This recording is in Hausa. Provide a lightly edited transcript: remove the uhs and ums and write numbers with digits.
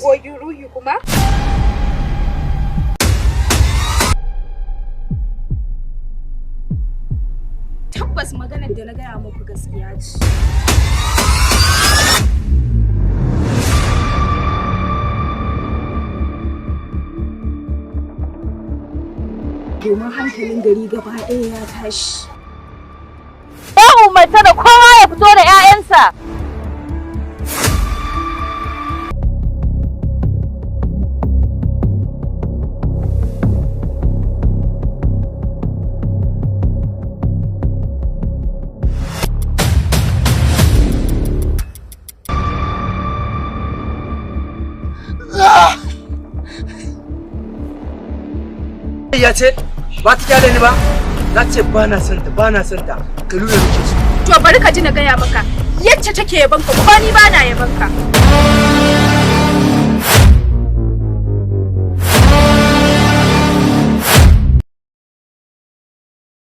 magogin ruhi kuma? Tabbas maganar da na gaya muku gaskiya ce. Domin hankalin gari gaba ɗaya ya tashi. Ya umarta da kowa ya fito da 'ya'yansa. Ya ce ba ta kyale ni ba, na ce ba na son ta ka lura da ke su. To bari ka ji na gaya maka yacce take yabanka ko ni ba na yabanka.